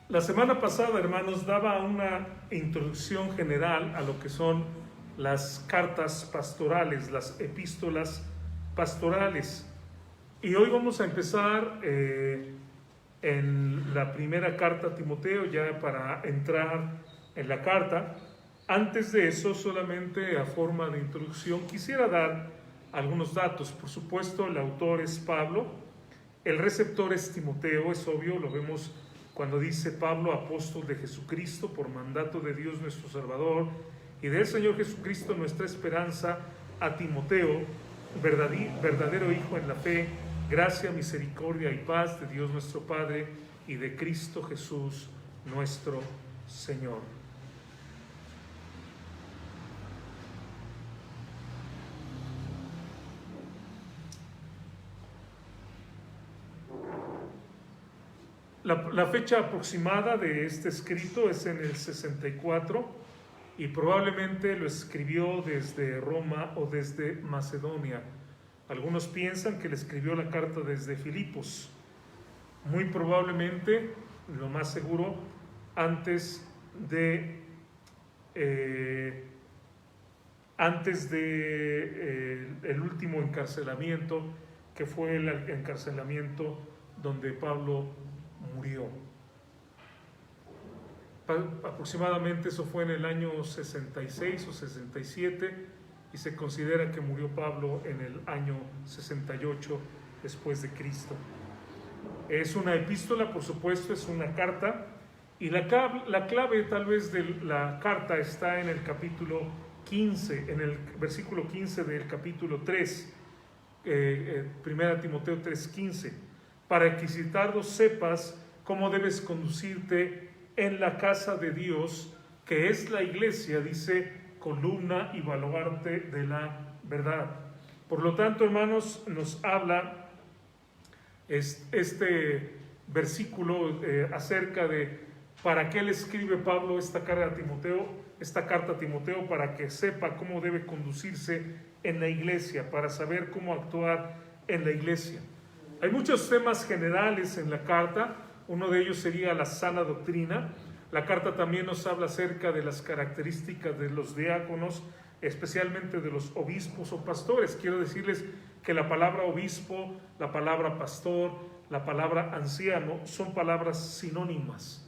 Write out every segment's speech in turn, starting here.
La semana pasada, hermanos, daba una introducción general a lo que son las cartas pastorales, las epístolas pastorales. Y hoy vamos a empezar en la primera carta a Timoteo, ya para entrar en la carta. Antes de eso, solamente a forma de introducción, quisiera dar algunos datos. Por supuesto, el autor es Pablo, el receptor es Timoteo, es obvio, lo vemos cuando dice Pablo, apóstol de Jesucristo, por mandato de Dios nuestro Salvador y del Señor Jesucristo nuestra esperanza, a Timoteo, verdadero hijo en la fe, gracia, misericordia y paz de Dios nuestro Padre y de Cristo Jesús nuestro Señor. La fecha aproximada de este escrito es en el 64 y probablemente lo escribió desde Roma o desde Macedonia. Algunos piensan que le escribió la carta desde Filipos. Muy probablemente, lo más seguro, antes de el último encarcelamiento, que fue el encarcelamiento donde Pablo murió. Aproximadamente eso fue en el año 66 o 67 y se considera que murió Pablo en el año 68 después de Cristo. Es una epístola, por supuesto, es una carta, y la clave tal vez de la carta está en el capítulo 15, en el versículo 15 del capítulo 3, 1 Timoteo 3:15, para que citarlo sepas cómo debes conducirte en la casa de Dios, que es la iglesia, dice, columna y baluarte de la verdad. Por lo tanto, hermanos, nos habla este versículo acerca de para qué le escribe Pablo esta carta a Timoteo, para que sepa cómo debe conducirse en la iglesia, para saber cómo actuar en la iglesia. Hay muchos temas generales en la carta, uno de ellos sería la sana doctrina. La carta también nos habla acerca de las características de los diáconos, especialmente de los obispos o pastores. Quiero decirles que la palabra obispo, la palabra pastor, la palabra anciano son palabras sinónimas.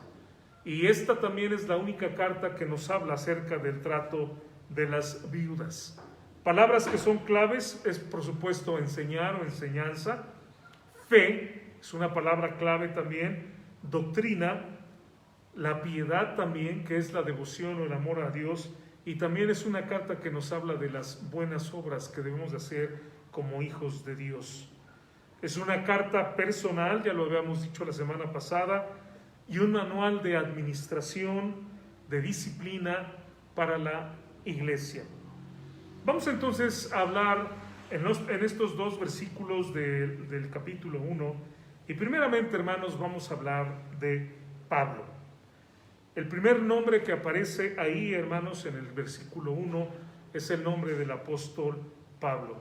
Y esta también es la única carta que nos habla acerca del trato de las viudas. Palabras que son claves es, por supuesto, enseñar o enseñanza. Fe es una palabra clave también. Doctrina, la piedad también, que es la devoción o el amor a Dios. Y también es una carta que nos habla de las buenas obras que debemos de hacer como hijos de Dios. Es una carta personal, ya lo habíamos dicho la semana pasada, y un manual de administración, de disciplina para la iglesia. Vamos entonces a hablar en estos dos versículos del capítulo 1, y primeramente, hermanos, vamos a hablar de Pablo. El primer nombre que aparece ahí, hermanos, en el versículo 1, es el nombre del apóstol Pablo.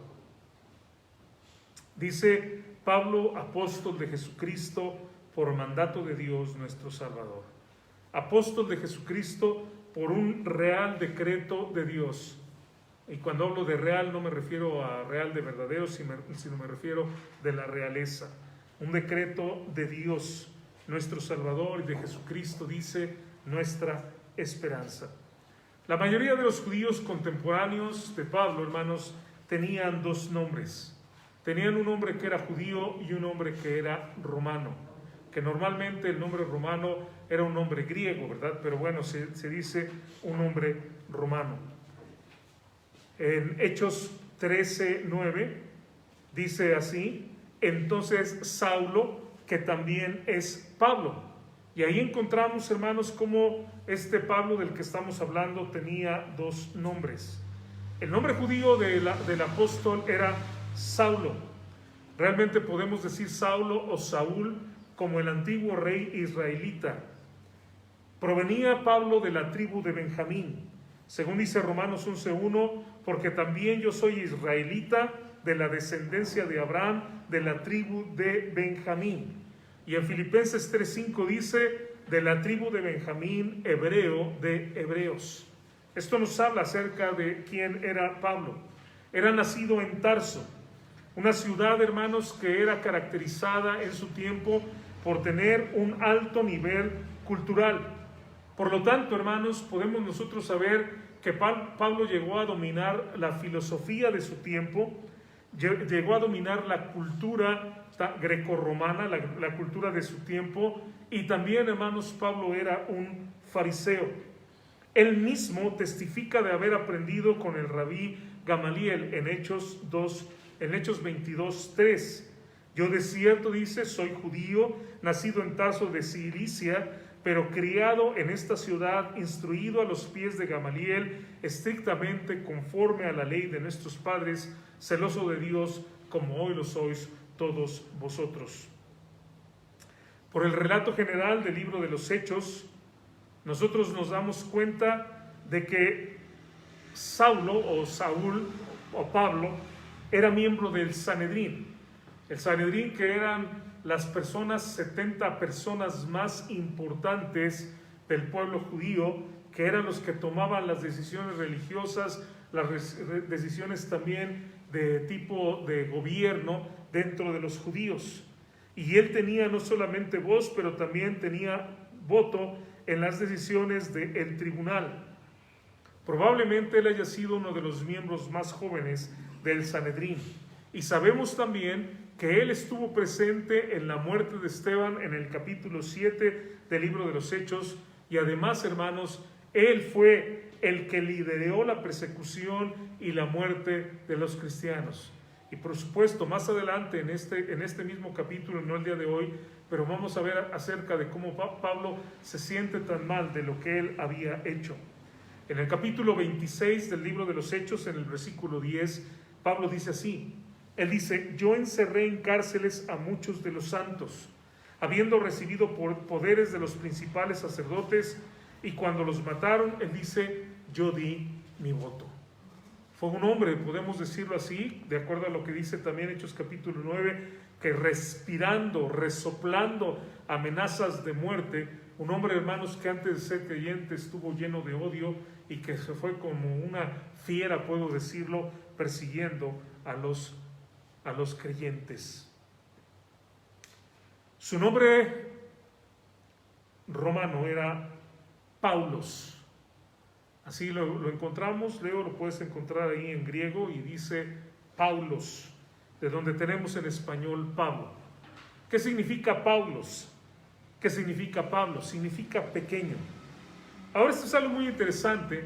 Dice, Pablo, apóstol de Jesucristo, por mandato de Dios nuestro Salvador. Apóstol de Jesucristo por un real decreto de Dios. Y cuando hablo de real no me refiero a real de verdadero, sino me refiero de la realeza. Un decreto de Dios, nuestro Salvador, y de Jesucristo, dice, nuestra esperanza. La mayoría de los judíos contemporáneos de Pablo, hermanos, tenían dos nombres. Tenían un nombre que era judío y un nombre que era romano. Que normalmente el nombre romano era un nombre griego, ¿verdad? Pero bueno, se dice un nombre romano. En Hechos 13:9 dice así, entonces Saulo, que también es Pablo. Y ahí encontramos, hermanos, cómo este Pablo del que estamos hablando tenía dos nombres. El nombre judío del apóstol era Saulo. Realmente podemos decir Saulo o Saúl, como el antiguo rey israelita. Provenía Pablo de la tribu de Benjamín, según dice Romanos 11:1, porque también yo soy israelita de la descendencia de Abraham, de la tribu de Benjamín. Y en Filipenses 3:5 dice, de la tribu de Benjamín, hebreo de hebreos. Esto nos habla acerca de quién era Pablo. Era nacido en Tarso, una ciudad, hermanos, que era caracterizada en su tiempo por tener un alto nivel cultural. Por lo tanto, hermanos, podemos nosotros saber que Pablo llegó a dominar la filosofía de su tiempo, llegó a dominar la cultura grecorromana, la cultura de su tiempo, y también, hermanos, Pablo era un fariseo. Él mismo testifica de haber aprendido con el rabí Gamaliel en Hechos 22:3. Yo de cierto, dice, soy judío, nacido en Tarso de Cilicia, pero criado en esta ciudad, instruido a los pies de Gamaliel, estrictamente conforme a la ley de nuestros padres, celoso de Dios, como hoy lo sois todos vosotros. Por el relato general del libro de los Hechos, nosotros nos damos cuenta de que Saúl o Pablo era miembro del Sanedrín. El Sanedrín, que eran las 70 personas más importantes del pueblo judío, que eran los que tomaban las decisiones religiosas, las decisiones también de tipo de gobierno dentro de los judíos. Y él tenía no solamente voz, pero también tenía voto en las decisiones del tribunal. Probablemente él haya sido uno de los miembros más jóvenes del Sanedrín. Y sabemos también que él estuvo presente en la muerte de Esteban en el capítulo 7 del libro de los Hechos, y además, hermanos, él fue el que lideró la persecución y la muerte de los cristianos. Y por supuesto, más adelante en este mismo capítulo, no el día de hoy, pero vamos a ver acerca de cómo Pablo se siente tan mal de lo que él había hecho. En el capítulo 26 del libro de los Hechos, en el versículo 10, Pablo dice así. Él dice: yo encerré en cárceles a muchos de los santos, habiendo recibido poderes de los principales sacerdotes, y cuando los mataron, él dice, yo di mi voto. Fue un hombre, podemos decirlo así, de acuerdo a lo que dice también Hechos capítulo 9, que respirando, resoplando amenazas de muerte, un hombre, hermanos, que antes de ser creyente estuvo lleno de odio y que se fue como una fiera, puedo decirlo, persiguiendo a los creyentes. Su nombre romano era Paulos. Así lo encontramos, Leo, lo puedes encontrar ahí en griego, y dice Paulos, de donde tenemos en español Pablo. ¿Qué significa Paulos? ¿Qué significa Pablo? Significa pequeño. Ahora, esto es algo muy interesante,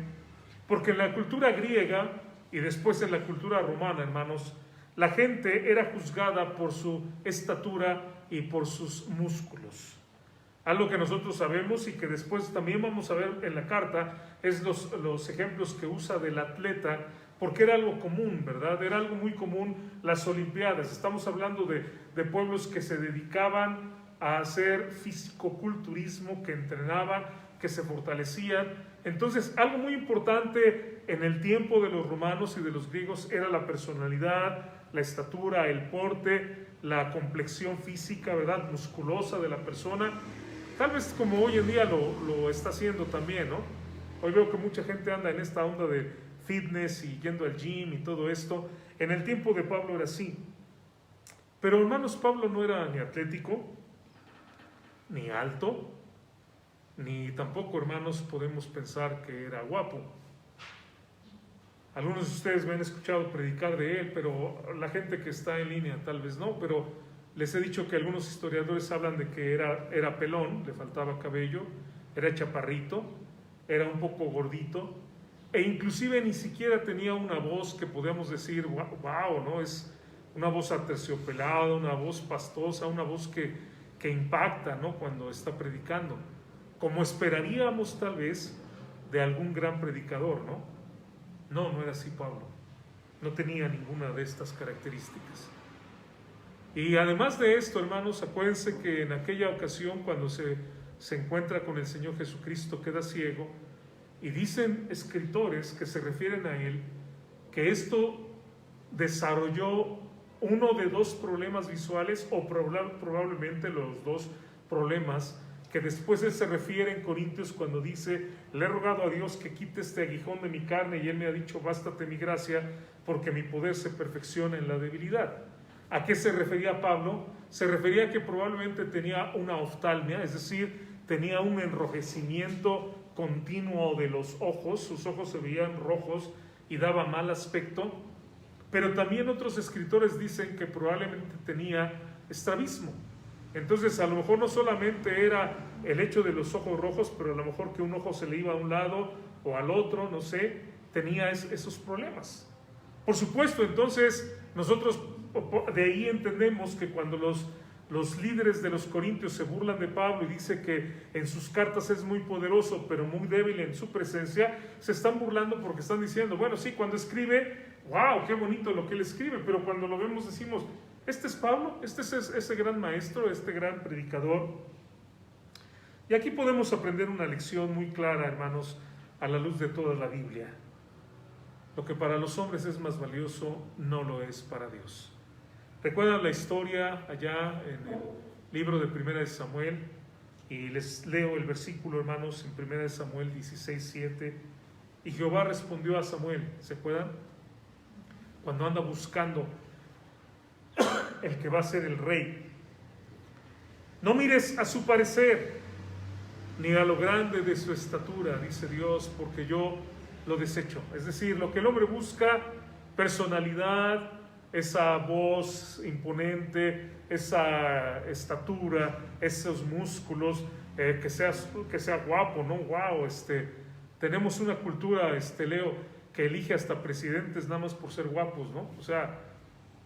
porque en la cultura griega y después en la cultura romana, hermanos, la gente era juzgada por su estatura y por sus músculos. Algo que nosotros sabemos y que después también vamos a ver en la carta es los ejemplos que usa del atleta, porque era algo común, ¿verdad? Era algo muy común las Olimpiadas. Estamos hablando de pueblos que se dedicaban a hacer fisicoculturismo, que entrenaban, que se fortalecían. Entonces, algo muy importante en el tiempo de los romanos y de los griegos era la personalidad, la estatura, el porte, la complexión física, ¿verdad?, musculosa de la persona. Tal vez como hoy en día lo está haciendo también, ¿no? Hoy veo que mucha gente anda en esta onda de fitness y yendo al gym y todo esto. En el tiempo de Pablo era así. Pero, hermanos, Pablo no era ni atlético, ni alto, ni tampoco, hermanos, podemos pensar que era guapo. Algunos de ustedes me han escuchado predicar de él, pero la gente que está en línea tal vez no, pero les he dicho que algunos historiadores hablan de que era pelón, le faltaba cabello, era chaparrito, era un poco gordito, e inclusive ni siquiera tenía una voz que podemos decir, wow, ¿no? Es una voz aterciopelada, una voz pastosa, una voz que impacta, ¿no?, cuando está predicando, como esperaríamos tal vez de algún gran predicador, ¿no? No era así Pablo, no tenía ninguna de estas características. Y además de esto, hermanos, acuérdense que en aquella ocasión, cuando se encuentra con el Señor Jesucristo, queda ciego, y dicen escritores que se refieren a él, que esto desarrolló uno de dos problemas visuales, o probablemente los dos problemas que después él se refiere en Corintios cuando dice: le he rogado a Dios que quite este aguijón de mi carne, y él me ha dicho: bástate mi gracia, porque mi poder se perfecciona en la debilidad. ¿A qué se refería Pablo? Se refería a que probablemente tenía una oftalmia, es decir, tenía un enrojecimiento continuo de los ojos, sus ojos se veían rojos y daba mal aspecto, pero también otros escritores dicen que probablemente tenía estrabismo. Entonces a lo mejor no solamente era el hecho de los ojos rojos, pero a lo mejor que un ojo se le iba a un lado o al otro, no sé, tenía esos problemas. Por supuesto, entonces nosotros de ahí entendemos que cuando los líderes de los corintios se burlan de Pablo y dice que en sus cartas es muy poderoso pero muy débil en su presencia, se están burlando porque están diciendo: bueno, sí, cuando escribe, wow, qué bonito lo que él escribe, pero cuando lo vemos decimos: este es Pablo, este es ese gran maestro, este gran predicador. Y aquí podemos aprender una lección muy clara, hermanos, a la luz de toda la Biblia. Lo que para los hombres es más valioso, no lo es para Dios. ¿Recuerdan la historia allá en el libro de Primera de Samuel? Y les leo el versículo, hermanos, en Primera de Samuel 16:7. Y Jehová respondió a Samuel, ¿se acuerdan? Cuando anda buscando el que va a ser el rey: no mires a su parecer, ni a lo grande de su estatura, dice Dios, porque yo lo desecho. Es decir, lo que el hombre busca, personalidad, esa voz imponente, esa estatura, esos músculos, que sea guapo, ¿no? Wow, tenemos una cultura, Leo, que elige hasta presidentes nada más por ser guapos, ¿no? O sea,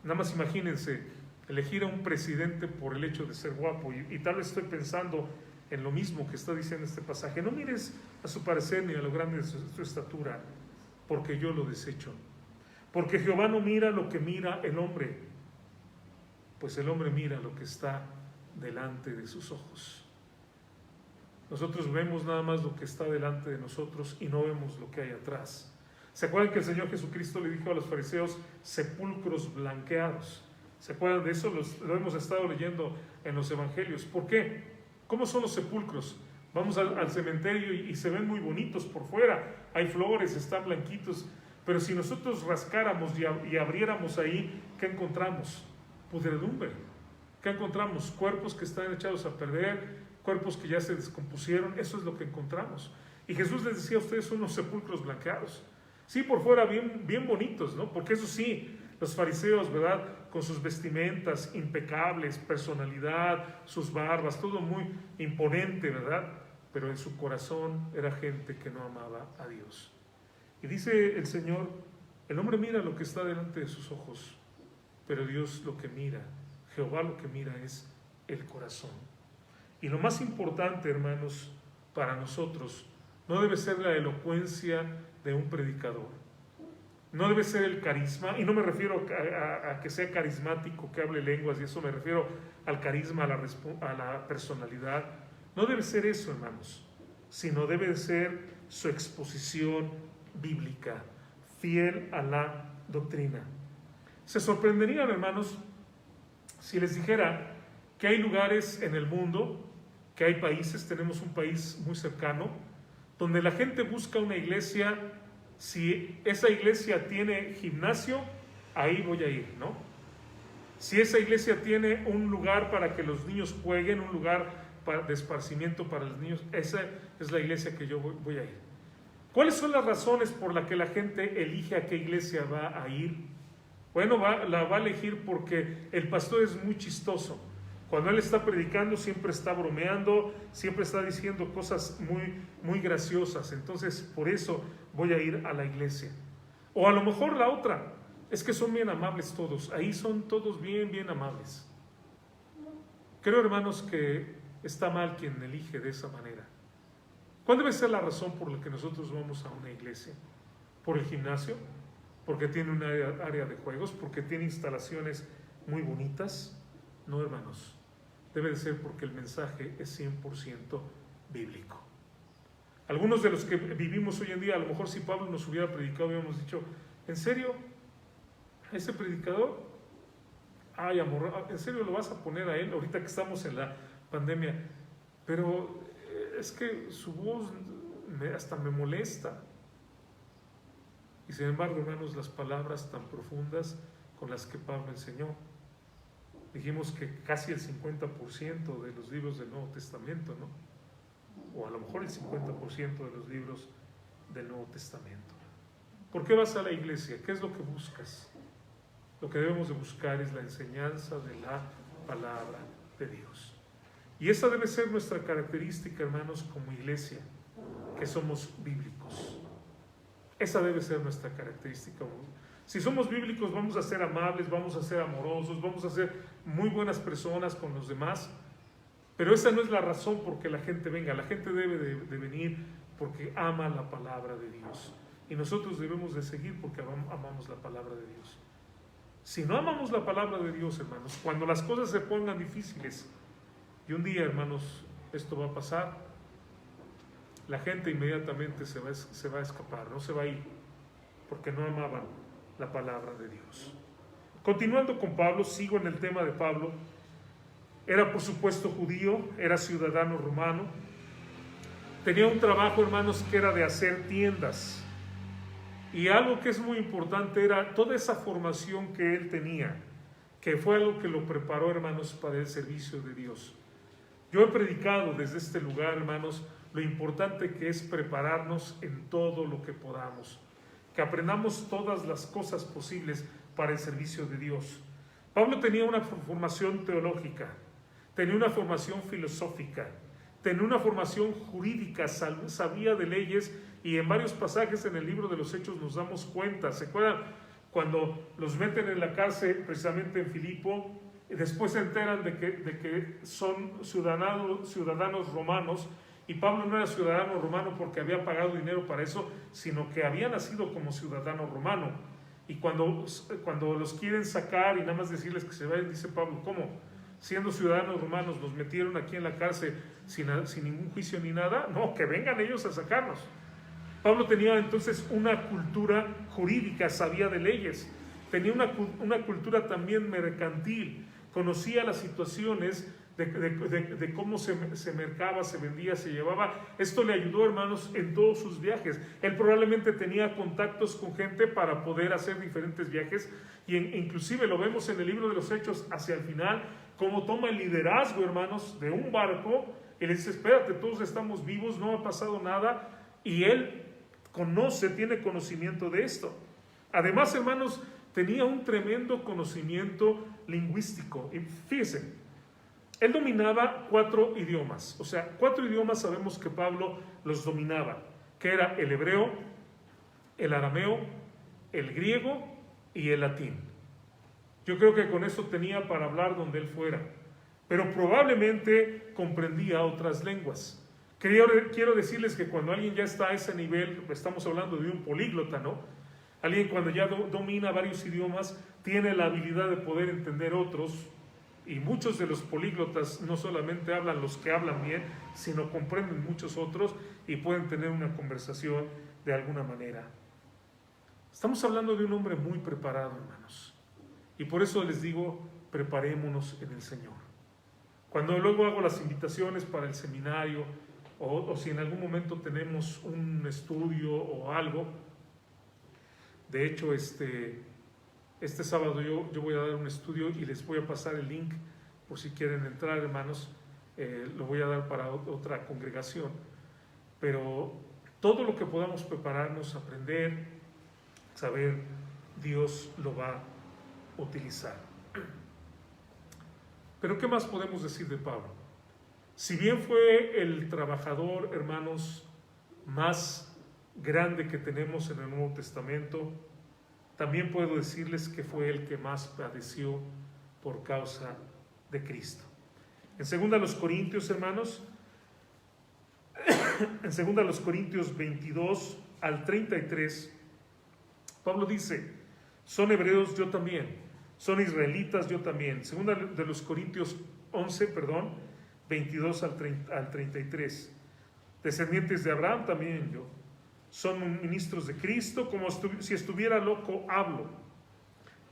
nada más imagínense, elegir a un presidente por el hecho de ser guapo. Y tal vez estoy pensando en lo mismo que está diciendo este pasaje: no mires a su parecer ni a lo grande de su estatura, porque yo lo desecho. Porque Jehová no mira lo que mira el hombre, pues el hombre mira lo que está delante de sus ojos. Nosotros vemos nada más lo que está delante de nosotros y no vemos lo que hay atrás. ¿Se acuerdan que el Señor Jesucristo le dijo a los fariseos: sepulcros blanqueados? ¿Se acuerdan de eso? Lo hemos estado leyendo en los evangelios. ¿Por qué? ¿Cómo son los sepulcros? Vamos al cementerio y se ven muy bonitos por fuera, hay flores, están blanquitos, pero si nosotros rascáramos y abriéramos ahí, ¿qué encontramos? Pudredumbre. ¿Qué encontramos? Cuerpos que están echados a perder, cuerpos que ya se descompusieron. Eso es lo que encontramos. Y Jesús les decía: ustedes son unos sepulcros blanqueados. Sí, por fuera bien bonitos, ¿no? Porque eso sí, los fariseos, ¿verdad? Con sus vestimentas impecables, personalidad, sus barbas, todo muy imponente, ¿verdad? Pero en su corazón era gente que no amaba a Dios. Y dice el Señor: el hombre mira lo que está delante de sus ojos, pero Dios lo que mira, Jehová lo que mira es el corazón. Y lo más importante, hermanos, para nosotros, no debe ser la elocuencia de un predicador, no debe ser el carisma, y no me refiero a que sea carismático, que hable lenguas, y eso me refiero al carisma, a la personalidad. No debe ser eso, hermanos, sino debe ser su exposición bíblica, fiel a la doctrina. Se sorprenderían, hermanos, si les dijera que hay lugares en el mundo, que hay países, tenemos un país muy cercano, donde la gente busca una iglesia. Si esa iglesia tiene gimnasio, ahí voy a ir, ¿no? Si esa iglesia tiene un lugar para que los niños jueguen, un lugar de esparcimiento para los niños, esa es la iglesia que yo voy a ir. ¿Cuáles son las razones por las que la gente elige a qué iglesia va a ir? Bueno, la va a elegir porque el pastor es muy chistoso. Cuando él está predicando siempre está bromeando, siempre está diciendo cosas muy graciosas. Entonces, por eso voy a ir a la iglesia. O a lo mejor la otra, es que son bien amables todos. Ahí son todos bien amables. Creo, hermanos, que está mal quien elige de esa manera. ¿Cuál debe ser la razón por la que nosotros vamos a una iglesia? ¿Por el gimnasio? ¿Porque tiene una área de juegos? ¿Porque tiene instalaciones muy bonitas? No, hermanos. Debe de ser porque el mensaje es 100% bíblico. Algunos de los que vivimos hoy en día, a lo mejor si Pablo nos hubiera predicado, hubiéramos dicho: ¿en serio? ¿Ese predicador? Ay, amor, ¿en serio lo vas a poner a él ahorita que estamos en la pandemia? pero es que su voz hasta me molesta. Y sin embargo, hermanos, las palabras tan profundas con las que Pablo enseñó. Dijimos que casi el 50% de los libros del Nuevo Testamento, ¿no? O a lo mejor el 50% de los libros del Nuevo Testamento. ¿Por qué vas a la iglesia? ¿Qué es lo que buscas? Lo que debemos de buscar es la enseñanza de la palabra de Dios. Y esa debe ser nuestra característica, hermanos, como iglesia, que somos bíblicos. Esa debe ser nuestra característica. Si somos bíblicos, vamos a ser amables, vamos a ser amorosos, vamos a ser muy buenas personas con los demás, pero esa no es la razón por que la gente venga. La gente debe de venir porque ama la palabra de Dios. Y nosotros debemos de seguir porque amamos la palabra de Dios. Si no amamos la palabra de Dios, hermanos, cuando las cosas se pongan difíciles, y un día, hermanos, esto va a pasar, la gente inmediatamente se va a escapar, no se va a ir, porque no amaban la palabra de Dios. Continuando con Pablo, sigo en el tema de Pablo. Era por supuesto judío, era ciudadano romano, tenía un trabajo, hermanos, que era de hacer tiendas. Y algo que es muy importante era toda esa formación que él tenía, que fue algo que lo preparó, hermanos, para el servicio de Dios. Yo he predicado desde este lugar, hermanos, lo importante que es prepararnos en todo lo que podamos, que aprendamos todas las cosas posibles para el servicio de Dios. Pablo tenía una formación teológica, tenía una formación filosófica, tenía una formación jurídica, sabía de leyes, y en varios pasajes en el libro de los Hechos nos damos cuenta. ¿Se acuerdan cuando los meten en la cárcel precisamente en Filipo? Y después se enteran de que son ciudadanos romanos, y Pablo no era ciudadano romano porque había pagado dinero para eso, sino que había nacido como ciudadano romano. Y cuando los quieren sacar y nada más decirles que se vayan, dice Pablo, ¿cómo? Siendo ciudadanos romanos nos metieron aquí en la cárcel sin ningún juicio ni nada. No, que vengan ellos a sacarnos. Pablo tenía entonces una cultura jurídica, sabía de leyes, tenía una cultura también mercantil, conocía las situaciones de cómo se mercaba, se vendía, se llevaba. Esto le ayudó, hermanos, en todos sus viajes. Él probablemente tenía contactos con gente para poder hacer diferentes viajes, y inclusive lo vemos en el libro de los Hechos hacia el final, cómo toma el liderazgo, hermanos, de un barco, y le dice, espérate, todos estamos vivos, no ha pasado nada, y él tiene conocimiento de esto. Además, hermanos, tenía un tremendo conocimiento lingüístico. Y fíjense, él dominaba 4 idiomas. O sea, 4 idiomas sabemos que Pablo los dominaba, que era el hebreo, el arameo, el griego y el latín. Yo creo que con eso tenía para hablar donde él fuera, pero probablemente comprendía otras lenguas. Quiero decirles que cuando alguien ya está a ese nivel, estamos hablando de un políglota, ¿no? Alguien cuando ya domina varios idiomas, tiene la habilidad de poder entender otros, y muchos de los políglotas no solamente hablan los que hablan bien, sino comprenden muchos otros y pueden tener una conversación de alguna manera. Estamos hablando de un hombre muy preparado, hermanos, y por eso les digo, preparémonos en el Señor. Cuando luego hago las invitaciones para el seminario, o si en algún momento tenemos un estudio o algo, de hecho este sábado yo voy a dar un estudio y les voy a pasar el link por si quieren entrar, hermanos. Lo voy a dar para otra congregación, pero todo lo que podamos prepararnos, aprender, saber, Dios lo va a utilizar. Pero ¿qué más podemos decir de Pablo? Si bien fue el trabajador, hermanos, más grande que tenemos en el Nuevo Testamento, también puedo decirles que fue el que más padeció por causa de Cristo. En 2 Corintios, hermanos, en 2 Corintios 22 al 33, Pablo dice, son hebreos yo también, son israelitas yo también. 2 Corintios 11, 22 al 33. Descendientes de Abraham también yo. Son ministros de Cristo, como si estuviera loco hablo.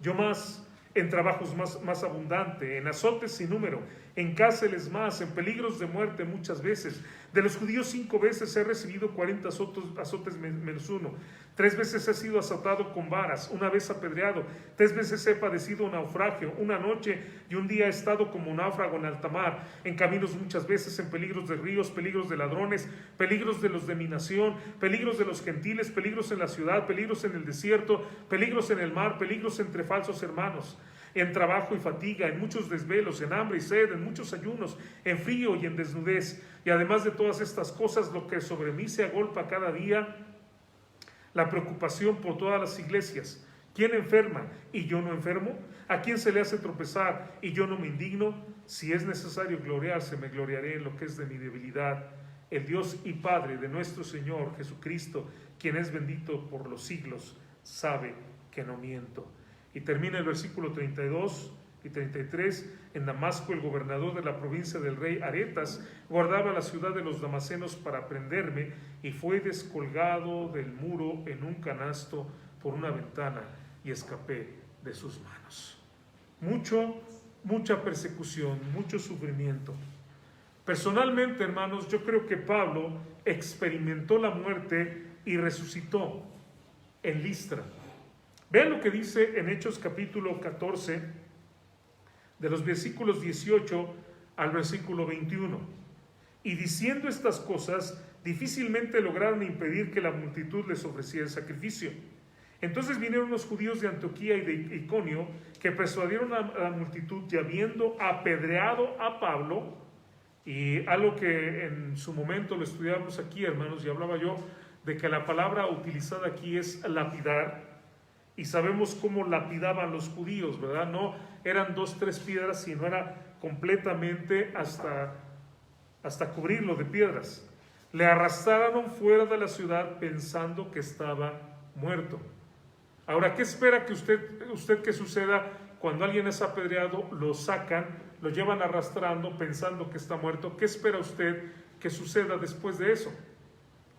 Yo más, en trabajos más abundante, en azotes sin número, en cárceles más, en peligros de muerte muchas veces. De los judíos 5 veces he recibido 40 azotes menos uno. 3 veces he sido azotado con varas, 1 vez apedreado, 3 veces he padecido naufragio, 1 noche y 1 día he estado como náufrago en alta mar, en caminos muchas veces, en peligros de ríos, peligros de ladrones, peligros de los de mi nación, peligros de los gentiles, peligros en la ciudad, peligros en el desierto, peligros en el mar, peligros entre falsos hermanos, en trabajo y fatiga, en muchos desvelos, en hambre y sed, en muchos ayunos, en frío y en desnudez. Y además de todas estas cosas, lo que sobre mí se agolpa cada día, la preocupación por todas las iglesias. ¿Quién enferma y yo no enfermo? ¿A quién se le hace tropezar y yo no me indigno? Si es necesario gloriarse, me gloriaré en lo que es de mi debilidad. El Dios y Padre de nuestro Señor Jesucristo, quien es bendito por los siglos, sabe que no miento. Y termina el versículo 32 y 33. En Damasco el gobernador de la provincia del rey Aretas guardaba la ciudad de los damasenos para prenderme, y fue descolgado del muro en un canasto por una ventana y escapé de sus manos. Mucha persecución, mucho sufrimiento. Personalmente, hermanos, yo creo que Pablo experimentó la muerte y resucitó en Listra. Vean lo que dice en Hechos capítulo 14, de los versículos 18 al versículo 21. Y diciendo estas cosas, difícilmente lograron impedir que la multitud les ofreciera el sacrificio. Entonces vinieron los judíos de Antioquía y de Iconio, que persuadieron a la multitud, y habiendo apedreado a Pablo, y algo que en su momento lo estudiamos aquí, hermanos, y hablaba yo de que la palabra utilizada aquí es lapidar, y sabemos cómo lapidaban los judíos, ¿verdad? No eran 2, 3 piedras, sino era completamente hasta cubrirlo de piedras. Le arrastraron fuera de la ciudad pensando que estaba muerto. Ahora, ¿qué espera que usted que suceda cuando alguien es apedreado? Lo sacan, lo llevan arrastrando pensando que está muerto. ¿Qué espera usted que suceda después de eso?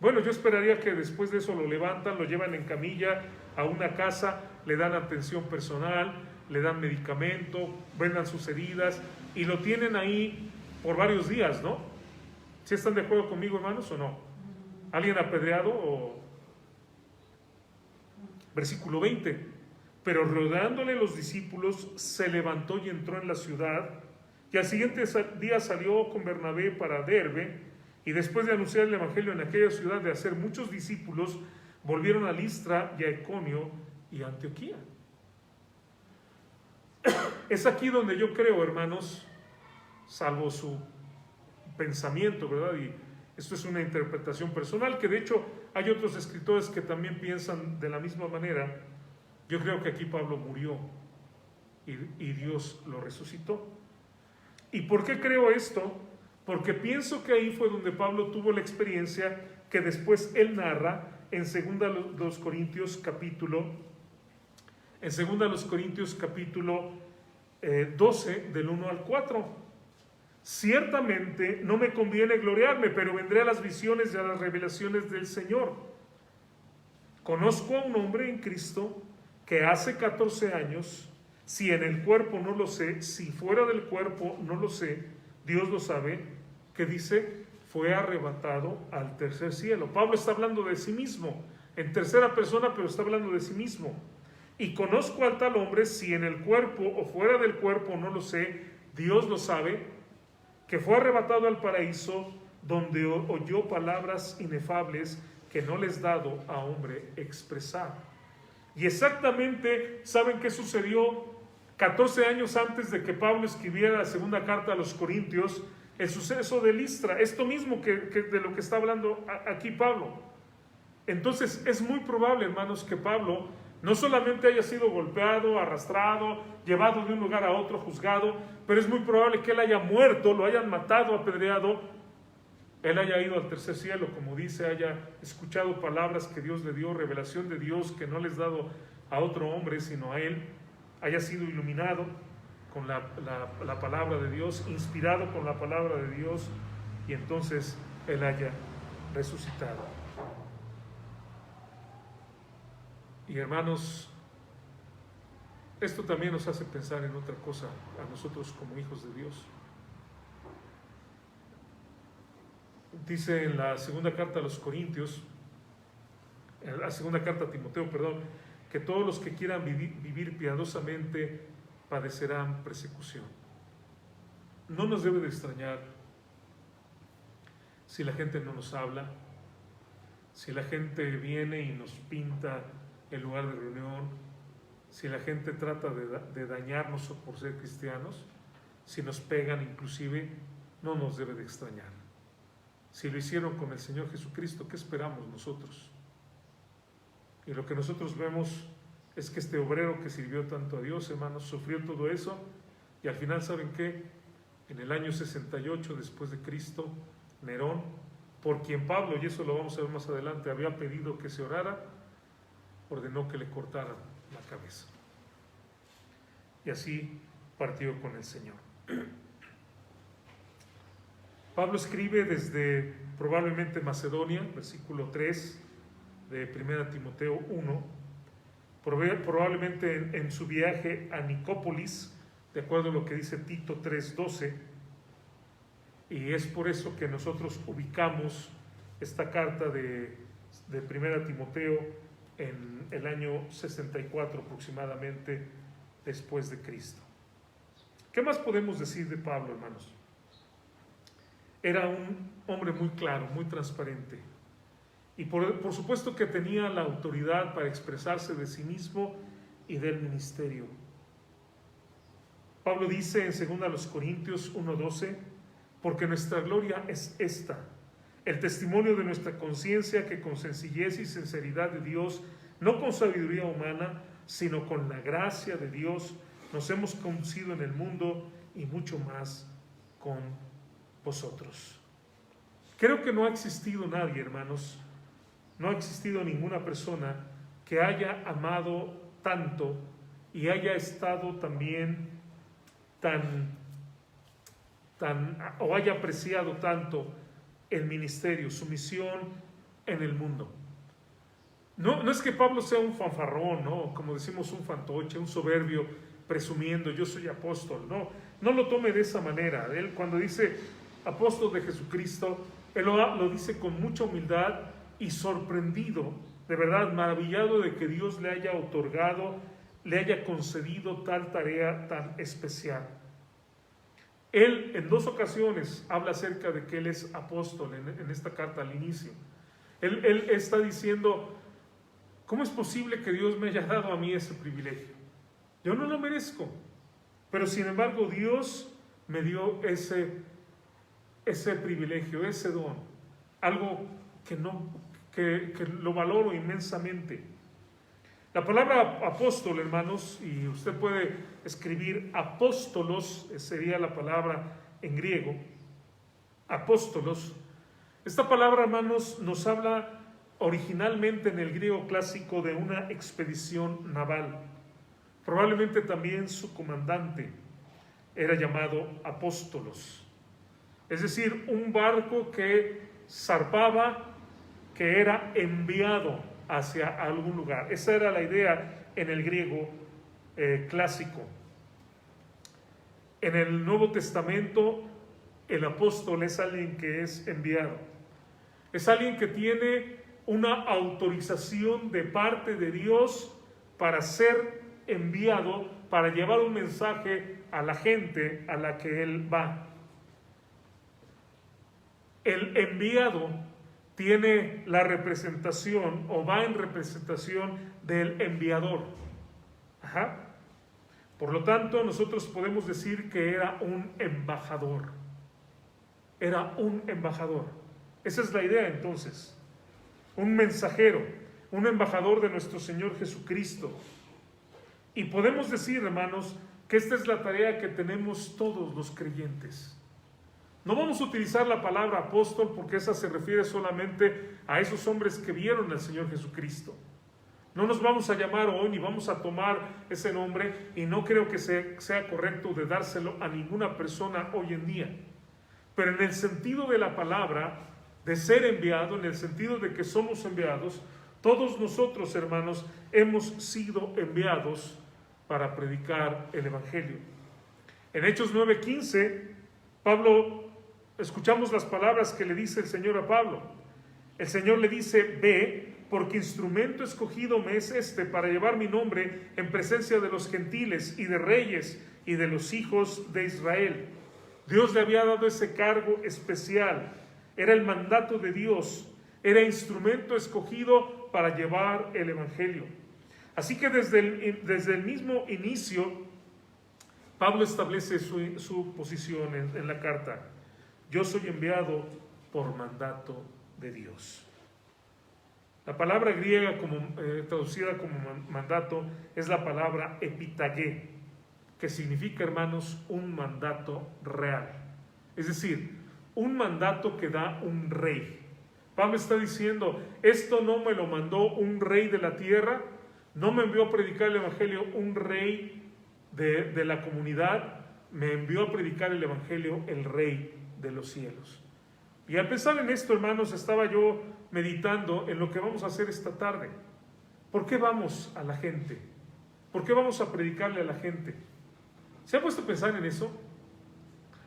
Bueno, yo esperaría que después de eso lo levantan, lo llevan en camilla a una casa, le dan atención personal, le dan medicamento, vendan sus heridas y lo tienen ahí por varios días, ¿no? ¿Sí están de acuerdo conmigo, hermanos, o no? ¿Alguien apedreado? Versículo 20. Pero rodeándole los discípulos, se levantó y entró en la ciudad, y al siguiente día salió con Bernabé para Derbe, y después de anunciar el evangelio en aquella ciudad, de hacer muchos discípulos, volvieron a Listra y a Iconio y a Antioquía. Es aquí donde yo creo, hermanos, salvo su pensamiento, ¿verdad? Y esto es una interpretación personal, que de hecho hay otros escritores que también piensan de la misma manera. Yo creo que aquí Pablo murió y Dios lo resucitó. ¿Y por qué creo esto? Porque pienso que ahí fue donde Pablo tuvo la experiencia que después él narra en 2 Corintios capítulo 12 del 1 al 4. Ciertamente no me conviene gloriarme, pero vendré a las visiones y a las revelaciones del Señor. Conozco a un hombre en Cristo que hace 14 años, si en el cuerpo no lo sé, si fuera del cuerpo no lo sé, Dios lo sabe, que dice, fue arrebatado al tercer cielo. Pablo está hablando de sí mismo, en tercera persona, pero está hablando de sí mismo. Y conozco al tal hombre, si en el cuerpo o fuera del cuerpo no lo sé, Dios lo sabe, que fue arrebatado al paraíso, donde oyó palabras inefables que no les dado a hombre expresar. Y exactamente, ¿saben qué sucedió 14 años antes de que Pablo escribiera la segunda carta a los Corintios? El suceso de Listra, esto mismo que de lo que está hablando aquí Pablo. Entonces es muy probable, hermanos, que Pablo no solamente haya sido golpeado, arrastrado, llevado de un lugar a otro, juzgado, pero es muy probable que él haya muerto, lo hayan matado, apedreado, él haya ido al tercer cielo, como dice, haya escuchado palabras que Dios le dio, revelación de Dios que no les ha dado a otro hombre, sino a él, haya sido iluminado con la palabra de Dios, inspirado con la palabra de Dios, y entonces él haya resucitado. Y hermanos, esto también nos hace pensar en otra cosa a nosotros como hijos de Dios. dice en la segunda carta a los Corintios, en la segunda carta a Timoteo, perdón, que todos los que quieran vivir piadosamente padecerán persecución. No nos debe de extrañar si la gente no nos habla, si la gente viene y nos pinta el lugar de reunión, si la gente trata de dañarnos por ser cristianos, si nos pegan inclusive, no nos debe de extrañar. Si lo hicieron con el Señor Jesucristo, ¿qué esperamos nosotros? Y lo que nosotros vemos es que este obrero que sirvió tanto a Dios, hermanos, sufrió todo eso y al final, ¿saben qué? En el año 68 después de Cristo, Nerón, por quien Pablo, y eso lo vamos a ver más adelante, había pedido que se orara, ordenó que le cortaran la cabeza. Y así partió con el Señor. Pablo escribe desde probablemente Macedonia, versículo 3 de 1 Timoteo 1, probablemente en su viaje a Nicópolis, de acuerdo a lo que dice Tito 3:12, y es por eso que nosotros ubicamos esta carta de 1 Timoteo en el año 64 aproximadamente después de Cristo. ¿Qué más podemos decir de Pablo, hermanos? Era un hombre muy claro, muy transparente. Y por supuesto que tenía la autoridad para expresarse de sí mismo y del ministerio. Pablo dice en 2 Corintios 1:12, porque nuestra gloria es esta, el testimonio de nuestra conciencia, que con sencillez y sinceridad de Dios, no con sabiduría humana, sino con la gracia de Dios, nos hemos conducido en el mundo y mucho más con vosotros. Creo que no ha existido nadie, hermanos, no ha existido ninguna persona que haya amado tanto y haya estado también o haya apreciado tanto el ministerio, su misión en el mundo. No es que Pablo sea un fanfarrón, ¿no? Como decimos, un fantoche, un soberbio, presumiendo, yo soy apóstol. No lo tome de esa manera. Él, cuando dice apóstol de Jesucristo, él lo dice con mucha humildad y sorprendido, de verdad, maravillado de que Dios le haya otorgado, le haya concedido tal tarea tan especial. Él en 2 ocasiones habla acerca de que él es apóstol en esta carta al inicio. Él está diciendo, ¿cómo es posible que Dios me haya dado a mí ese privilegio? Yo no lo merezco, pero sin embargo Dios me dio ese privilegio, ese don, algo que lo valoro inmensamente. La palabra apóstol, hermanos, y usted puede escribir apóstolos, sería la palabra en griego, apóstolos. Esta palabra, hermanos, nos habla originalmente en el griego clásico de una expedición naval. Probablemente también su comandante era llamado apóstolos. Es decir, un barco que zarpaba, que era enviado hacia algún lugar. Esa era la idea en el griego clásico. En el Nuevo Testamento, el apóstol es alguien que es enviado. Es alguien que tiene una autorización de parte de Dios para ser enviado, para llevar un mensaje a la gente a la que él va. El enviado tiene la representación o va en representación del enviador. Por lo tanto, nosotros podemos decir que era un embajador. Era un embajador. Esa es la idea entonces. Un mensajero, un embajador de nuestro Señor Jesucristo. Y podemos decir, hermanos, que esta es la tarea que tenemos todos los creyentes. No vamos a utilizar la palabra apóstol porque esa se refiere solamente a esos hombres que vieron al Señor Jesucristo. No nos vamos a llamar hoy ni vamos a tomar ese nombre, y no creo que sea correcto de dárselo a ninguna persona hoy en día. Pero en el sentido de la palabra, de ser enviado, en el sentido de que somos enviados, todos nosotros, hermanos, hemos sido enviados para predicar el Evangelio. En Hechos 9:15, Pablo escuchamos las palabras que le dice el Señor a Pablo. El Señor le dice: ve, porque instrumento escogido me es este para llevar mi nombre en presencia de los gentiles y de reyes y de los hijos de Israel. Dios le había dado ese cargo especial. Era el mandato de Dios. Era instrumento escogido para llevar el evangelio. Así que desde el mismo inicio, Pablo establece su posición en la carta. Yo soy enviado por mandato de Dios. La palabra griega traducida como mandato es la palabra epitagé, que significa, hermanos, un mandato real. Es decir, un mandato que da un rey. Pablo está diciendo: esto no me lo mandó un rey de la tierra, no me envió a predicar el evangelio un rey de la comunidad, me envió a predicar el evangelio el rey de los cielos. Y al pensar en esto, hermanos, estaba yo meditando en lo que vamos a hacer esta tarde. ¿Por qué vamos a la gente? ¿Por qué vamos a predicarle a la gente? ¿Se ha puesto a pensar en eso?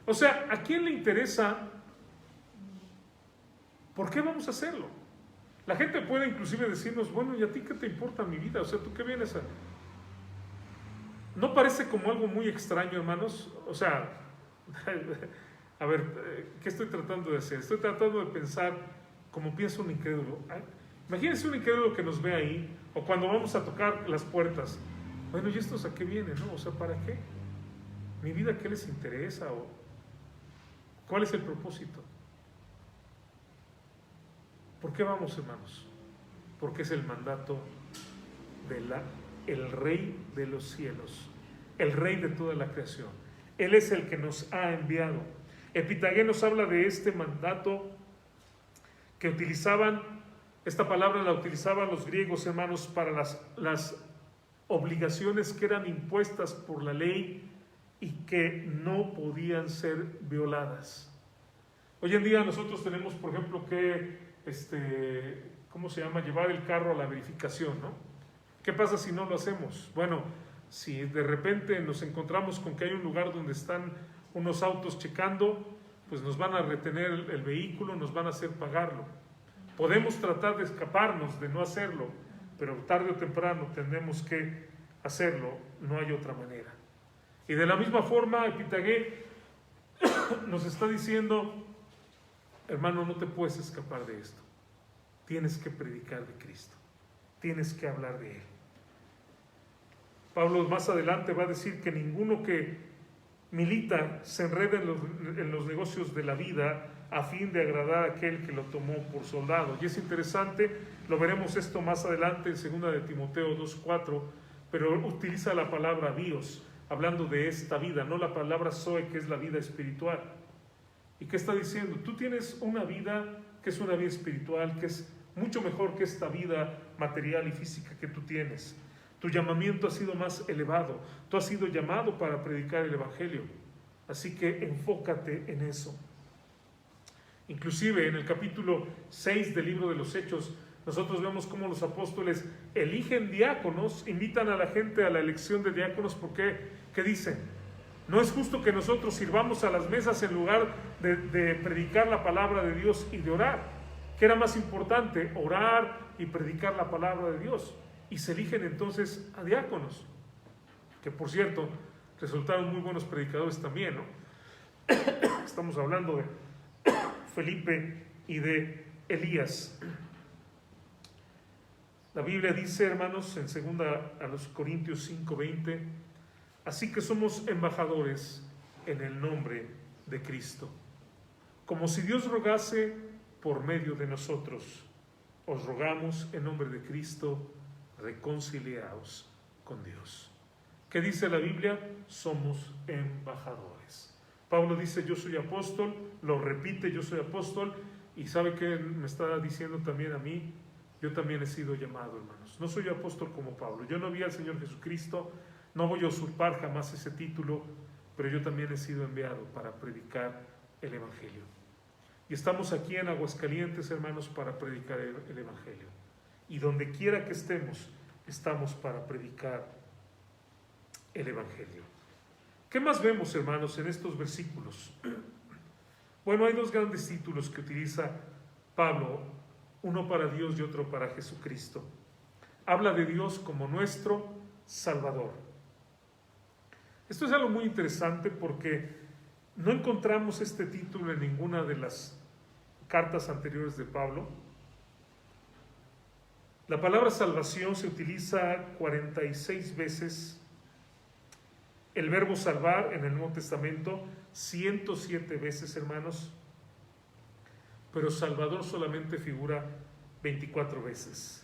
O sea, ¿a quién le interesa? ¿Por qué vamos a hacerlo? La gente puede inclusive decirnos: bueno, ¿y a ti qué te importa mi vida? O sea, ¿tú qué vienes a...? ¿No parece como algo muy extraño, hermanos? O sea, a ver, ¿qué estoy tratando de hacer? Estoy tratando de pensar como piensa un incrédulo. Imagínense un incrédulo que nos ve ahí, o cuando vamos a tocar las puertas. Bueno, ¿y estos a qué vienen, no? O sea, ¿para qué? ¿Mi vida qué les interesa? ¿O cuál es el propósito? ¿Por qué vamos, hermanos? Porque es el mandato el Rey de los cielos, el Rey de toda la creación. Él es el que nos ha enviado. Epitagé nos habla de este mandato que utilizaban. Esta palabra la utilizaban los griegos, hermanos, para las obligaciones que eran impuestas por la ley y que no podían ser violadas. Hoy en día nosotros tenemos, por ejemplo, que ¿cómo se llama? Llevar el carro a la verificación, ¿no? ¿Qué pasa si no lo hacemos? Bueno, si de repente nos encontramos con que hay un lugar donde están unos autos checando, pues nos van a retener el vehículo, nos van a hacer pagarlo. Podemos tratar de escaparnos, de no hacerlo, pero tarde o temprano tenemos que hacerlo, no hay otra manera. Y de la misma forma, Epitagé nos está diciendo: hermano, no te puedes escapar de esto. Tienes que predicar de Cristo. Tienes que hablar de Él. Pablo más adelante va a decir que ninguno que milita se enreda en los negocios de la vida a fin de agradar a aquel que lo tomó por soldado. Y es interesante, lo veremos esto más adelante en 2 de Timoteo 2:4, pero utiliza la palabra bios, hablando de esta vida, no la palabra zoe, que es la vida espiritual. ¿Y qué está diciendo? Tú tienes una vida que es una vida espiritual, que es mucho mejor que esta vida material y física que tú tienes. Tu llamamiento ha sido más elevado. Tú has sido llamado para predicar el evangelio. Así que enfócate en eso. Inclusive en el capítulo 6 del libro de los Hechos, nosotros vemos cómo los apóstoles eligen diáconos, invitan a la gente a la elección de diáconos, porque, ¿qué dicen? No es justo que nosotros sirvamos a las mesas en lugar de predicar la palabra de Dios y de orar. ¿Qué era más importante? Orar y predicar la palabra de Dios. Y se eligen entonces a diáconos, que por cierto resultaron muy buenos predicadores también, ¿no? Estamos hablando de Felipe y de Elías. La Biblia dice, hermanos, en 2 Corintios 5:20, así que somos embajadores en el nombre de Cristo, como si Dios rogase por medio de nosotros. Os rogamos en nombre de Cristo, reconciliaos con Dios. ¿Qué dice la Biblia? Somos embajadores. Pablo dice: yo soy apóstol, lo repite: yo soy apóstol, y ¿sabe qué me está diciendo también a mí? Yo también he sido llamado, hermanos. No soy apóstol como Pablo, yo no vi al Señor Jesucristo, no voy a usurpar jamás ese título, pero yo también he sido enviado para predicar el evangelio. Y estamos aquí en Aguascalientes, hermanos, para predicar el evangelio. Y donde quiera que estemos, estamos para predicar el evangelio. ¿Qué más vemos, hermanos, en estos versículos? Bueno, hay dos grandes títulos que utiliza Pablo, uno para Dios y otro para Jesucristo. Habla de Dios como nuestro Salvador. Esto es algo muy interesante porque no encontramos este título en ninguna de las cartas anteriores de Pablo. La palabra salvación se utiliza 46 veces. El verbo salvar en el Nuevo Testamento 107 veces, hermanos. Pero Salvador solamente figura 24 veces.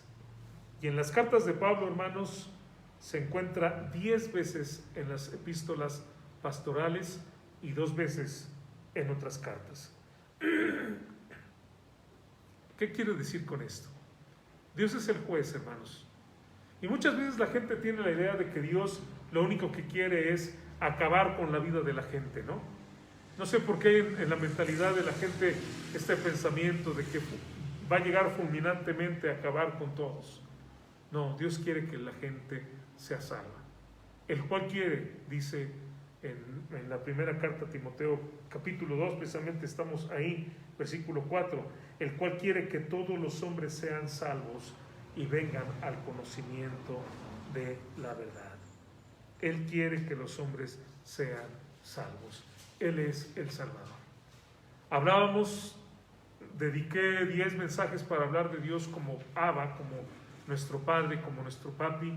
Y en las cartas de Pablo, hermanos, se encuentra 10 veces en las epístolas pastorales y 2 veces en otras cartas. ¿Qué quiere decir con esto? Dios es el juez, hermanos. Y muchas veces la gente tiene la idea de que Dios lo único que quiere es acabar con la vida de la gente, ¿no? No sé por qué en la mentalidad de la gente este pensamiento de que va a llegar fulminantemente a acabar con todos. No, Dios quiere que la gente sea salva. El cual quiere, dice en la primera carta a Timoteo, capítulo 2, precisamente estamos ahí, versículo 4, el cual quiere que todos los hombres sean salvos y vengan al conocimiento de la verdad. Él quiere que los hombres sean salvos. Él es el Salvador. Hablábamos, dediqué 10 mensajes para hablar de Dios como Abba, como nuestro Padre, como nuestro Papi,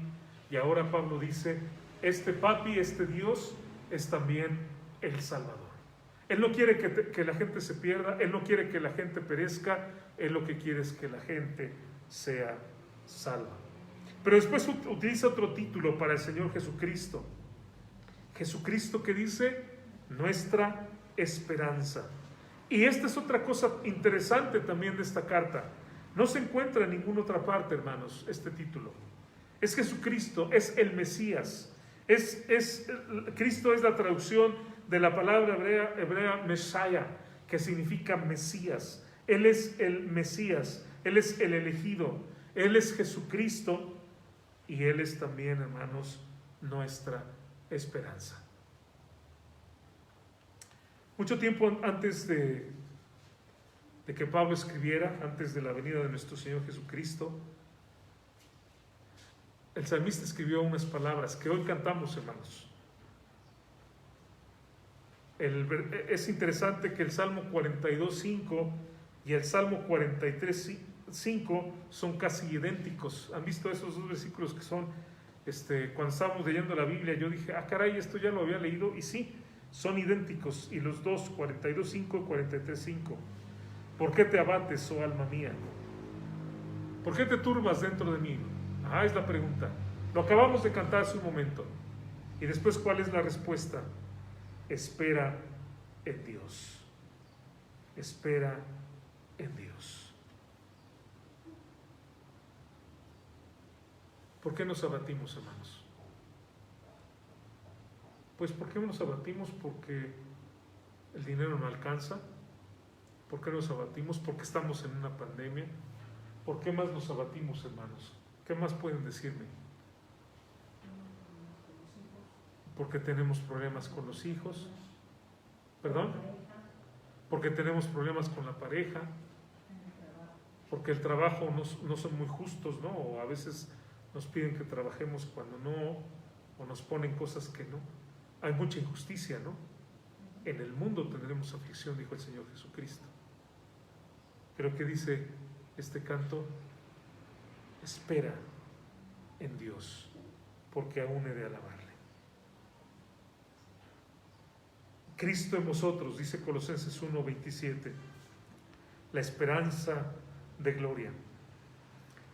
y ahora Pablo dice, este Papi, este Dios, es también el Salvador. Él no quiere que la gente se pierda, Él no quiere que la gente perezca, Él lo que quiere es que la gente sea salva. Pero después utiliza otro título para el Señor Jesucristo. Jesucristo, que dice, nuestra esperanza. Y esta es otra cosa interesante también de esta carta. No se encuentra en ninguna otra parte, hermanos, este título. Es Jesucristo, es el Mesías. Cristo es la traducción de la palabra hebrea Messiah, que significa Mesías. Él es el Mesías, Él es el elegido, Él es Jesucristo y Él es también, hermanos, nuestra esperanza. Mucho tiempo antes de que Pablo escribiera, antes de la venida de nuestro Señor Jesucristo, el salmista escribió unas palabras que hoy cantamos, hermanos. Es interesante que el Salmo 42:5 y el Salmo 43:5 son casi idénticos. ¿Han visto esos dos versículos que son, cuando estábamos leyendo la Biblia, yo dije, caray, esto ya lo había leído, y sí, son idénticos, y los dos, 42:5 y 43:5. ¿Por qué te abates, oh alma mía? ¿Por qué te turbas dentro de mí? Es la pregunta. Lo acabamos de cantar hace un momento. Y después, ¿cuál es la respuesta? Espera en Dios. Espera en Dios. ¿Por qué nos abatimos, hermanos? Pues, ¿por qué nos abatimos? Porque el dinero no alcanza. ¿Por qué nos abatimos? Porque estamos en una pandemia. ¿Por qué más nos abatimos, hermanos? ¿Qué más pueden decirme? Porque tenemos problemas con los hijos. ¿Perdón? Porque tenemos problemas con la pareja. Porque el trabajo no son muy justos, ¿no? O a veces nos piden que trabajemos cuando no, o nos ponen cosas que no. Hay mucha injusticia, ¿no? En el mundo tendremos aflicción, dijo el Señor Jesucristo. Pero ¿qué dice este canto? Espera en Dios, porque aún he de alabarle. Cristo en vosotros, dice Colosenses 1:27, la esperanza de gloria.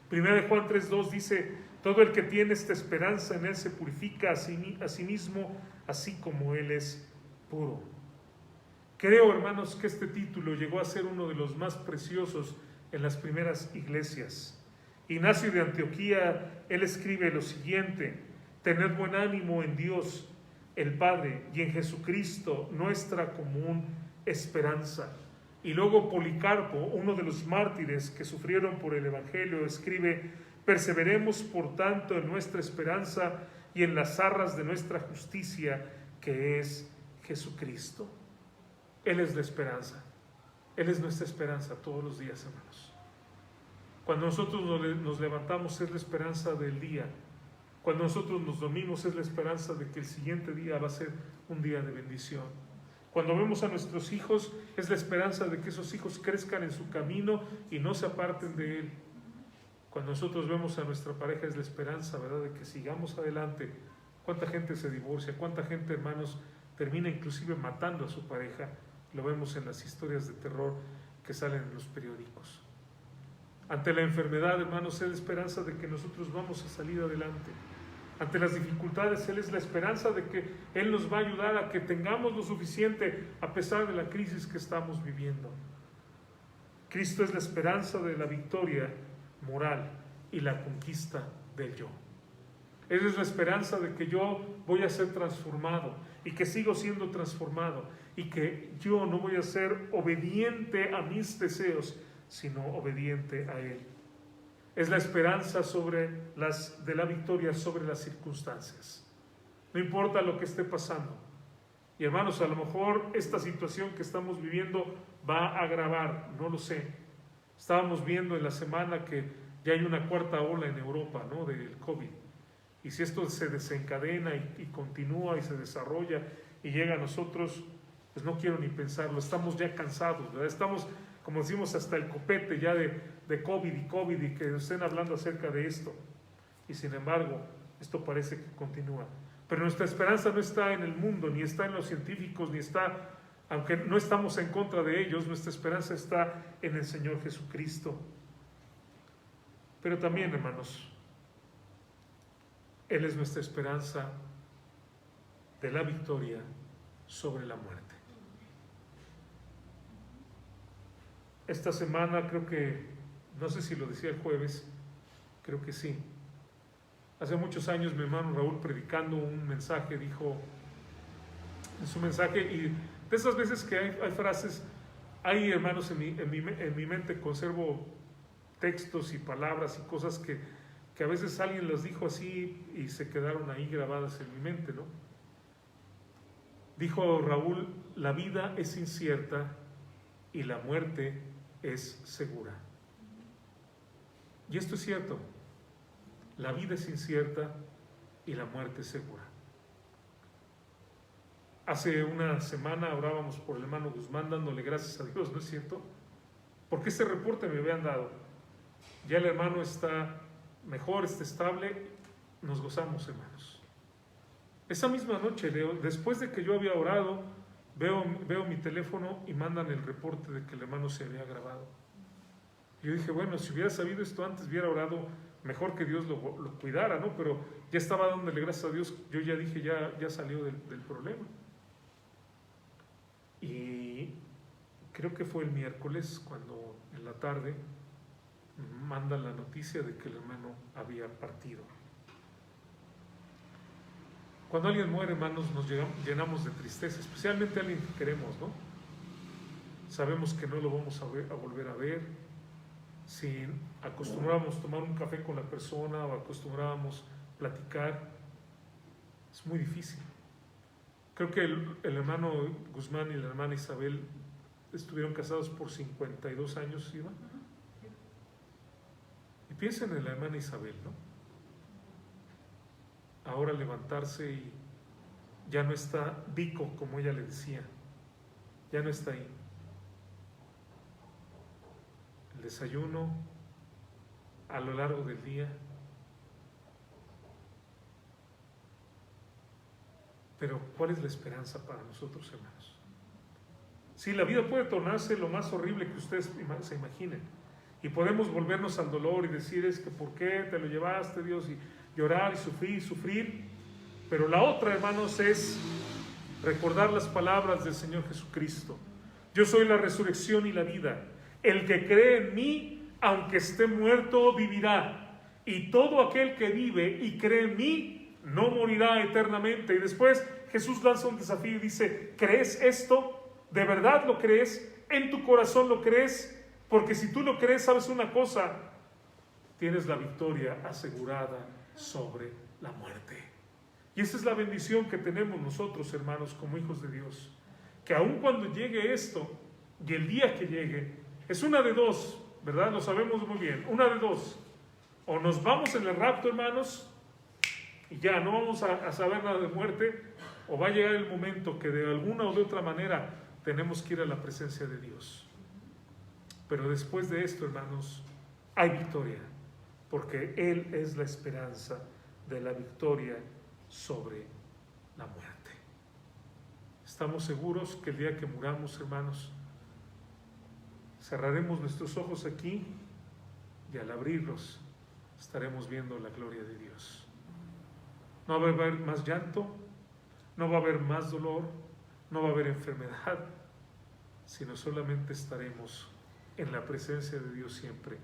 1 Juan 3:2 dice, todo el que tiene esta esperanza en Él se purifica a sí mismo, así como Él es puro. Creo, hermanos, que este título llegó a ser uno de los más preciosos en las primeras iglesias. Ignacio de Antioquía, él escribe lo siguiente: tened buen ánimo en Dios, el Padre, y en Jesucristo, nuestra común esperanza. Y luego Policarpo, uno de los mártires que sufrieron por el Evangelio, escribe, perseveremos por tanto en nuestra esperanza y en las arras de nuestra justicia, que es Jesucristo. Él es la esperanza. Él es nuestra esperanza todos los días, hermanos. Cuando nosotros nos levantamos es la esperanza del día. Cuando nosotros nos dormimos es la esperanza de que el siguiente día va a ser un día de bendición. Cuando vemos a nuestros hijos es la esperanza de que esos hijos crezcan en su camino y no se aparten de él. Cuando nosotros vemos a nuestra pareja es la esperanza, ¿verdad?, de que sigamos adelante. ¿Cuánta gente se divorcia? ¿Cuánta gente, hermanos, termina inclusive matando a su pareja? Lo vemos en las historias de terror que salen en los periódicos. Ante la enfermedad, hermanos, es la esperanza de que nosotros vamos a salir adelante. Ante las dificultades, Él es la esperanza de que Él nos va a ayudar a que tengamos lo suficiente a pesar de la crisis que estamos viviendo. Cristo es la esperanza de la victoria moral y la conquista del yo. Él es la esperanza de que yo voy a ser transformado y que sigo siendo transformado y que yo no voy a ser obediente a mis deseos, sino obediente a Él. Es la esperanza de la victoria sobre las circunstancias. No importa lo que esté pasando. Y hermanos, a lo mejor esta situación que estamos viviendo va a agravar, no lo sé. Estábamos viendo en la semana que ya hay una cuarta ola en Europa, ¿no?, del COVID. Y si esto se desencadena y continúa y se desarrolla y llega a nosotros, pues no quiero ni pensarlo. Estamos ya cansados, ¿verdad? Estamos, como decimos, hasta el copete ya de COVID y que estén hablando acerca de esto. Y sin embargo, esto parece que continúa. Pero nuestra esperanza no está en el mundo, ni está en los científicos, ni está, aunque no estamos en contra de ellos, nuestra esperanza está en el Señor Jesucristo. Pero también, hermanos, Él es nuestra esperanza de la victoria sobre la muerte. Esta semana creo que, no sé si lo decía el jueves, creo que sí. Hace muchos años mi hermano Raúl, predicando un mensaje, dijo en su mensaje, y de esas veces que hay frases, hay, hermanos, en mi mente conservo textos y palabras y cosas que a veces alguien las dijo así y se quedaron ahí grabadas en mi mente, ¿no? Dijo Raúl: la vida es incierta y la muerte es segura. Y esto es cierto. La vida es incierta y la muerte es segura. Hace una semana orábamos por el hermano Guzmán dándole gracias a Dios, ¿no es cierto? Porque ese reporte me habían dado. Ya el hermano está mejor, está estable. Nos gozamos, hermanos. Esa misma noche, después de que yo había orado, veo mi teléfono y mandan el reporte de que el hermano se había grabado. Yo dije, bueno, si hubiera sabido esto antes, hubiera orado mejor, que Dios lo cuidara, ¿no? Pero ya estaba dándole gracias a Dios. Yo ya dije, ya salió del problema. Y creo que fue el miércoles cuando en la tarde mandan la noticia de que el hermano había partido. Cuando alguien muere, hermanos, nos llenamos de tristeza, especialmente a alguien que queremos, ¿no? Sabemos que no lo vamos a volver a ver. Si acostumbrábamos tomar un café con la persona o acostumbrábamos platicar, es muy difícil. Creo que el hermano Guzmán y la hermana Isabel estuvieron casados por 52 años, ¿sí, va? Y piensen en la hermana Isabel, ¿no? Ahora levantarse y ya no está Vico, como ella le decía, ya no está ahí. El desayuno a lo largo del día. Pero ¿cuál es la esperanza para nosotros, hermanos? Sí, la vida puede tornarse lo más horrible que ustedes se imaginen. Y podemos volvernos al dolor y decir, es que ¿por qué te lo llevaste, Dios? Y llorar y sufrir. Pero la otra, hermanos, es recordar las palabras del Señor Jesucristo. Yo soy la resurrección y la vida. El que cree en mí, aunque esté muerto, vivirá. Y todo aquel que vive y cree en mí, no morirá eternamente. Y después Jesús lanza un desafío y dice, ¿crees esto? ¿De verdad lo crees? ¿En tu corazón lo crees? Porque si tú lo crees, sabes una cosa, tienes la victoria asegurada sobre la muerte. Y esa es la bendición que tenemos nosotros, hermanos, como hijos de Dios. Que aun cuando llegue esto, Y el día que llegue, es una de dos, ¿verdad? Lo sabemos muy bien, una de dos. O nos vamos en el rapto, hermanos, y ya no vamos a saber nada de muerte, o va a llegar el momento que de alguna o de otra manera tenemos que ir a la presencia de Dios. Pero después de esto, hermanos, hay victoria, porque Él es la esperanza de la victoria sobre la muerte. Estamos seguros que el día que muramos, hermanos, cerraremos nuestros ojos aquí y al abrirlos estaremos viendo la gloria de Dios. No va a haber más llanto, no va a haber más dolor, no va a haber enfermedad, sino solamente estaremos en la presencia de Dios siempre,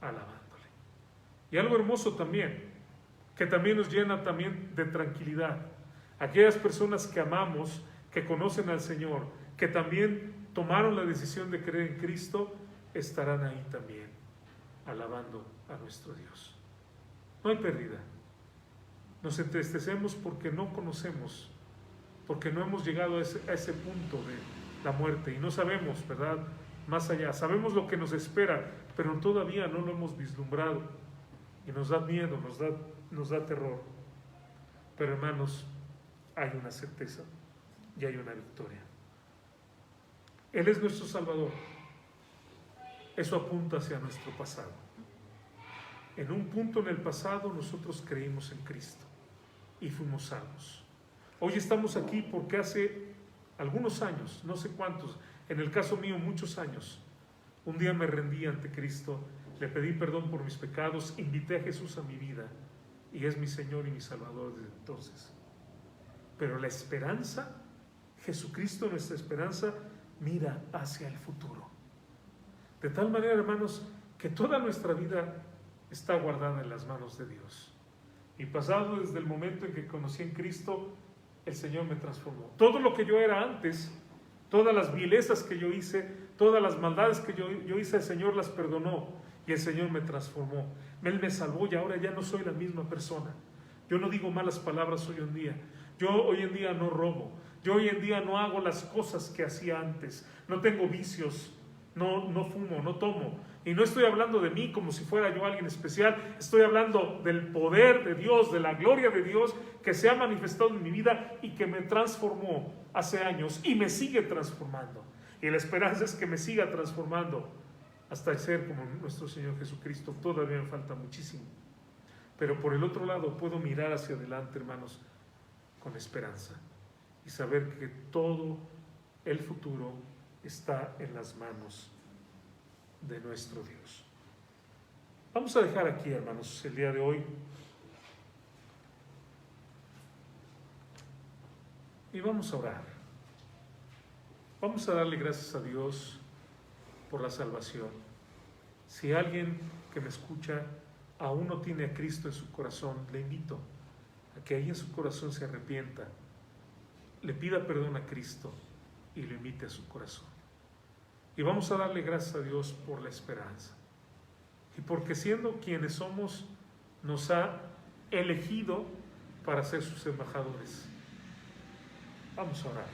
alabándole. Y algo hermoso también, que también nos llena también de tranquilidad. Aquellas personas que amamos, que conocen al Señor, que también tomaron la decisión de creer en Cristo, estarán ahí también, alabando a nuestro Dios. No hay pérdida. Nos entristecemos porque no conocemos, porque no hemos llegado a ese punto de la muerte y no sabemos, ¿verdad?, más allá. Sabemos lo que nos espera, pero todavía no lo hemos vislumbrado y nos da miedo, nos da terror. Pero hermanos, hay una certeza y hay una victoria. Él es nuestro Salvador. Eso apunta hacia nuestro pasado. En un punto en el pasado nosotros creímos en Cristo y fuimos salvos. Hoy estamos aquí porque hace algunos años, no sé cuántos, en el caso mío muchos años, un día me rendí ante Cristo, le pedí perdón por mis pecados, invité a Jesús a mi vida y es mi Señor y mi Salvador desde entonces. Pero la esperanza, Jesucristo, nuestra esperanza, mira hacia el futuro. De tal manera, hermanos, que toda nuestra vida está guardada en las manos de Dios. Y pasado desde el momento en que conocí en Cristo, el Señor me transformó. Todo lo que yo era antes, todas las vilezas que yo hice, todas las maldades que yo hice, el Señor las perdonó y el Señor me transformó. Él me salvó y ahora ya no soy la misma persona. Yo no digo malas palabras hoy en día. Yo hoy en día no robo. Yo hoy en día no hago las cosas que hacía antes. No tengo vicios. No fumo, no tomo. Y no estoy hablando de mí como si fuera yo alguien especial. Estoy hablando del poder de Dios, de la gloria de Dios que se ha manifestado en mi vida y que me transformó hace años y me sigue transformando. Y la esperanza es que me siga transformando hasta ser como nuestro Señor Jesucristo. Todavía me falta muchísimo. Pero por el otro lado puedo mirar hacia adelante, hermanos, con esperanza y saber que todo el futuro está en las manos de nuestro Dios. Vamos a dejar aquí, hermanos, el día de hoy. Y vamos a orar. Vamos a darle gracias a Dios por la salvación. Si alguien que me escucha aún no tiene a Cristo en su corazón, le invito a que ahí en su corazón se arrepienta, le pida perdón a Cristo y lo invite a su corazón. Y vamos a darle gracias a Dios por la esperanza. Y porque siendo quienes somos, nos ha elegido para ser sus embajadores. Vamos a orar.